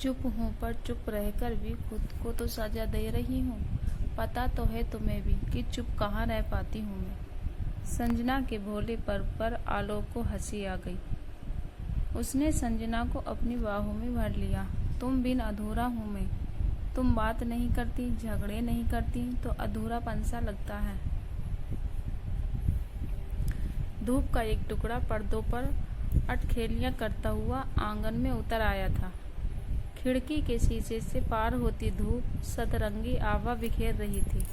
चुप हूँ पर चुप रहकर भी खुद को तो सजा दे रही हूँ। पता तो है तुम्हें भी कि चुप कहाँ रह पाती हूँ मैं। संजना के भोले पर आलोक को हंसी आ गई। उसने संजना को अपनी बाहों में भर लिया। तुम बिन अधूरा हूँ मैं। तुम बात नहीं करती, झगड़े नहीं करती तो अधूरापन सा लगता है। धूप का एक टुकड़ा पर्दों पर अटखेलियां करता हुआ आंगन में उतर आया था। खिड़की के शीशे से पार होती धूप सतरंगी आभा बिखेर रही थी।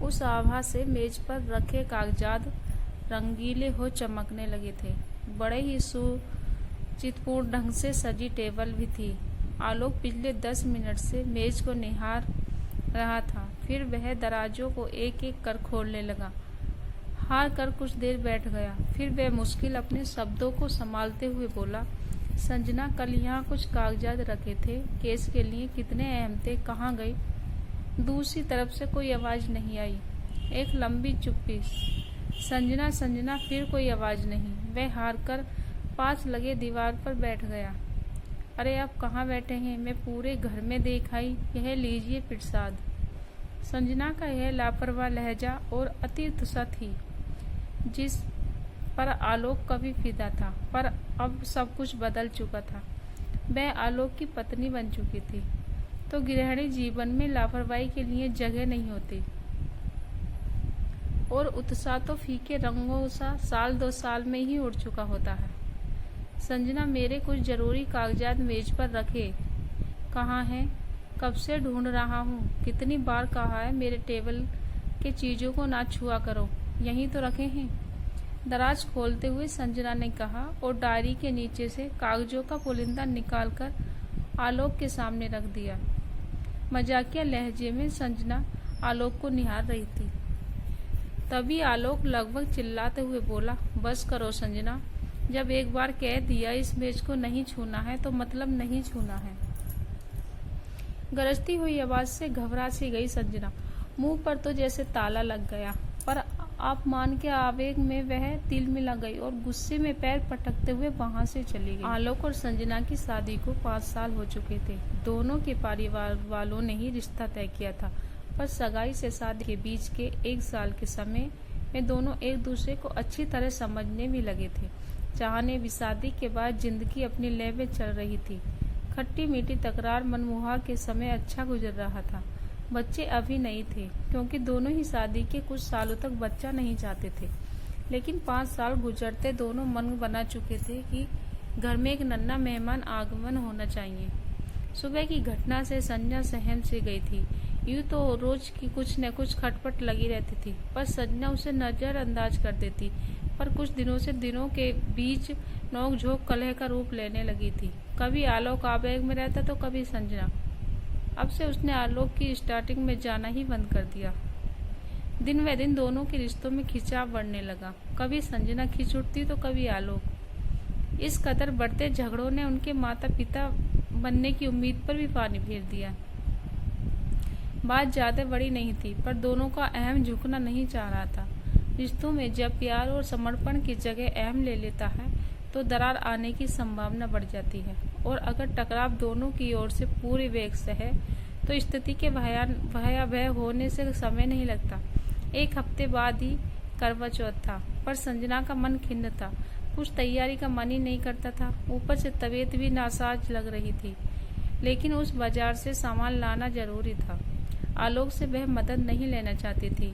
उस आभा से मेज पर रखे कागजात रंगीले हो चमकने लगे थे। बड़े ही सुचित्तपूर्ण ढंग से सजी टेबल भी थी। आलोक पिछले 10 मिनट से मेज को निहार रहा था। फिर वह दराजों को एक एक कर खोलने लगा। हार कर कुछ देर बैठ गया। फिर वह मुश्किल अपने शब्दों को संभालते हुए बोला, संजना, कल यहाँ कुछ कागजात रखे थे, केस के लिए कितने अहम थे, कहाँ गए? दूसरी तरफ से कोई आवाज नहीं आई। एक लंबी चुप्पी। संजना संजना, फिर कोई आवाज नहीं। वह हार कर पास लगे दीवार पर बैठ गया। अरे आप कहाँ बैठे हैं? मैं पूरे घर में देख आई। यह लीजिए प्रसाद। संजना का यह लापरवाह लहजा और अतीत सा थी जिस पर आलोक कभी फिदा था, पर अब सब कुछ बदल चुका था। वह आलोक की पत्नी बन चुकी थी, तो गृहिणी जीवन में लापरवाही के लिए जगह नहीं होती। और उत्साह तो फीके रंगों सा साल 2 साल में ही उड़ चुका होता है। संजना, मेरे कुछ जरूरी कागजात मेज पर रखे। कहाँ हैं? कब से ढूंढ रहा हूँ। कितनी बार कहा है मेरे टेबल के चीजों को ना छुआ करो। यहीं तो रखे हैं। दराज खोलते हुए संजना ने कहा और डायरी के नीचे से कागजों का पुलिंदा निकालकर आलोक के सामने रख दिया। मजाकिया लहजे में संजना आलोक को निहार रही थी। तभी आलोक लगभग चिल्लाते हुए बोला, बस करो संजना, जब एक बार कह दिया इस मेज को नहीं छूना है तो मतलब नहीं छूना है। गरजती हुई आवाज से घबरा सी गई संजना। मुंह पर तो जैसे ताला लग गया, पर अपमान के आवेग में वह तिल मिला गई और गुस्से में पैर पटकते हुए वहां से चली गई। आलोक और संजना की शादी को 5 साल हो चुके थे। दोनों के परिवार वालों ने ही रिश्ता तय किया था, पर सगाई से शादी के बीच के 1 साल के समय में दोनों एक दूसरे को अच्छी तरह समझने भी लगे थे। चाहने भी शादी के बाद जिंदगी अपनी लय में चल रही थी। खट्टी मीठी तकरार मनमुहा के समय अच्छा गुजर रहा था। बच्चे अभी नहीं थे, क्योंकि दोनों ही शादी के कुछ सालों तक बच्चा नहीं चाहते थे। लेकिन 5 साल गुजरते दोनों मन बना चुके थे कि घर में एक नन्हा मेहमान आगमन होना चाहिए। सुबह की घटना से संजना सहम सी गई थी। यूं तो रोज की कुछ न कुछ खटपट लगी रहती थी, पर संजना उसे नजरअंदाज कर देती। पर कुछ दिनों से दिनों के बीच नोक-झोंक कलह का रूप लेने लगी थी। कभी आलोक आवेग में रहता तो कभी संजना। अब से उसने आलोक की स्टार्टिंग में जाना ही बंद कर दिया। दिन व दिन दोनों के रिश्तों में खिंचाव बढ़ने लगा। कभी संजना खिंच उठती तो कभी आलोक। इस कदर बढ़ते झगड़ों ने उनके माता पिता बनने की उम्मीद पर भी पानी फेर दिया। बात ज्यादा बड़ी नहीं थी, पर दोनों का अहम झुकना नहीं चाह रहा था। रिश्तों में जब प्यार और समर्पण की जगह अहम ले लेता है तो दरार आने की संभावना बढ़ जाती है। और अगर टकराव दोनों की ओर से पूरे वेग से है तो स्थिति के भयावह होने से समय नहीं लगता। 1 हफ्ते बाद ही करवा चौथ था, पर संजना का मन खिन्न था। कुछ तैयारी का मन ही नहीं करता था। ऊपर से तबीयत भी नासाज लग रही थी। लेकिन उस बाजार से सामान लाना जरूरी था। आलोक से वह मदद नहीं लेना चाहती थी,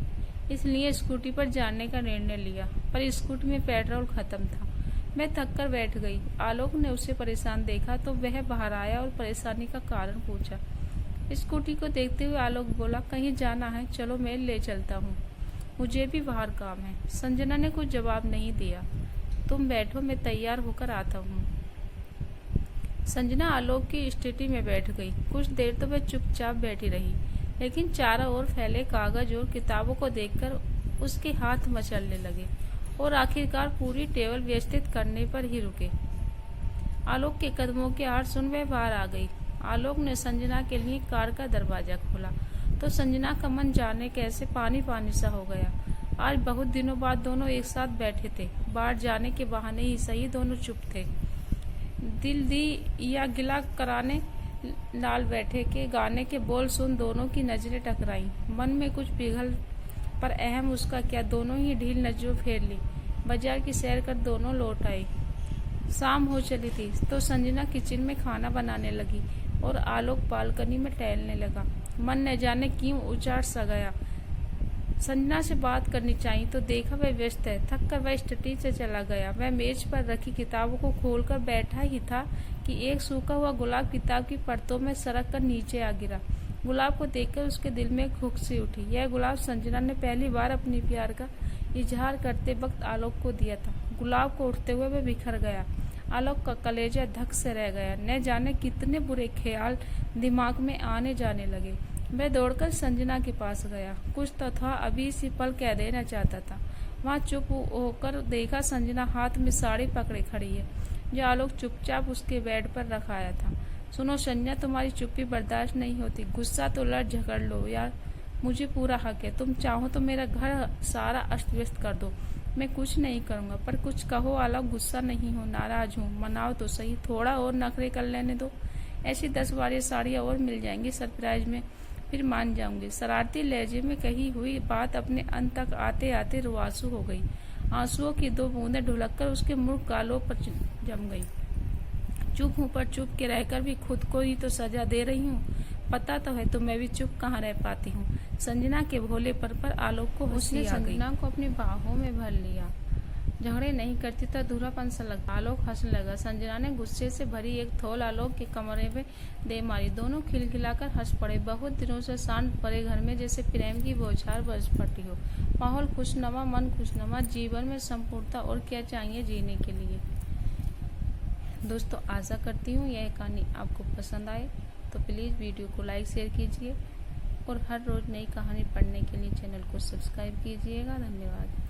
इसलिए स्कूटी पर जाने का निर्णय लिया। पर स्कूटी में पेट्रोल खत्म था। मैं थक कर बैठ गई। आलोक ने उसे परेशान देखा तो वह बाहर आया और परेशानी का कारण पूछा। स्कूटी को देखते हुए आलोक बोला, कहीं जाना है? चलो मैं ले चलता हूँ, मुझे भी बाहर काम है। संजना ने कुछ जवाब नहीं दिया। तुम बैठो, मैं तैयार होकर आता हूँ। संजना आलोक की स्कूटी में बैठ गई। कुछ देर तो वह चुपचाप बैठी रही, लेकिन चारों ओर फैले कागज और किताबों को देखकर उसके हाथ मचलने लगे और आखिरकार पूरी टेबल व्यवस्थित करने पर ही रुके। आलोक के कदमों की आवाज सुन वह बाहर आ गई। आलोक ने संजना के लिए कार का दरवाजा खोला तो संजना का मन जाने कैसे पानी पानी सा हो गया। आज बहुत दिनों बाद दोनों एक साथ बैठे थे। बाहर जाने के बहाने ही सही दोनों चुप थे। दिल दी या गिला कराने लाल बैठे के गाने के बोल सुन दोनों की नजरें टकराई। मन में कुछ पिघल, पर अहम उसका क्या, दोनों ही ढील नजरों फेर ली। बाजार की सैर कर दोनों लौट आए। शाम हो चली थी तो संजना किचन में खाना बनाने लगी और आलोक बालकनी में टहलने लगा। मन न जाने क्यों उचाट सा गया। संजना से बात करनी चाहिए तो देखा वह व्यस्त है। थक कर वह स्टडी से चला गया। वह मेज पर रखी किताबों को खोलकर बैठा ही था कि एक सूखा हुआ गुलाब किताब की परतों में सरक कर नीचे आ गिरा। गुलाब को देखकर उसके दिल में खुक सी उठी। यह गुलाब संजना ने पहली बार अपनी प्यार का इजहार करते वक्त आलोक को दिया था। गुलाब को उठते हुए वह बिखर गया। आलोक का कलेजा धक से रह गया। न जाने कितने बुरे ख्याल दिमाग में आने जाने लगे। वह दौड़कर संजना के पास गया। कुछ तो था, अभी इसी पल कह देना चाहता था। वहां चुप होकर देखा संजना हाथ में साड़ी पकड़े खड़ी है, जो आलोक चुपचाप उसके बेड पर रखाया था। सुनो संजना, तुम्हारी चुप्पी बर्दाश्त नहीं होती। गुस्सा तो लड़ झगड़ लो यार, मुझे पूरा हक है। तुम चाहो तो मेरा घर सारा अस्त व्यस्त कर दो, मैं कुछ नहीं करूंगा। पर कुछ कहो आलोक, गुस्सा नहीं हो, नाराज हूँ, मनाओ तो सही, थोड़ा और नखरे कर लेने दो। ऐसी 10-12 साड़ियाँ और मिल जाएंगी सरप्राइज में, फिर मान जाऊंगी। शरारती लहजे में कही हुई बात अपने अंत तक आते आते रुआंसू हो गई। आंसुओं की 2 बूंदें ढुलककर उसके मुंह गालों पर जम गई। चुप हूँ, पर चुप के रहकर भी खुद को ही तो सजा दे रही हूँ। पता तो है तो मैं भी चुप कहाँ रह पाती हूँ। संजना के भोले पर आलोक को हंसी आ गई। संजना को अपनी बाहों में भर लिया। झगड़े नहीं करती तो अधूरापन सा लगता। आलोक हंसने लगा। संजना ने गुस्से से भरी एक थोल आलोक के कमरे में दे मारी। दोनों खिलखिलाकर हंस पड़े। बहुत दिनों से शांत पड़े घर में जैसे प्रेम की बौछार बरस पड़ती हो। माहौल खुशनुमा, मन खुशनुमा, जीवन में संपूर्णता और क्या चाहिए जीने के लिए। दोस्तों, आशा करती हूँ यह कहानी आपको पसंद आए, तो प्लीज़ वीडियो को लाइक शेयर कीजिए और हर रोज नई कहानी पढ़ने के लिए चैनल को सब्सक्राइब कीजिएगा। धन्यवाद।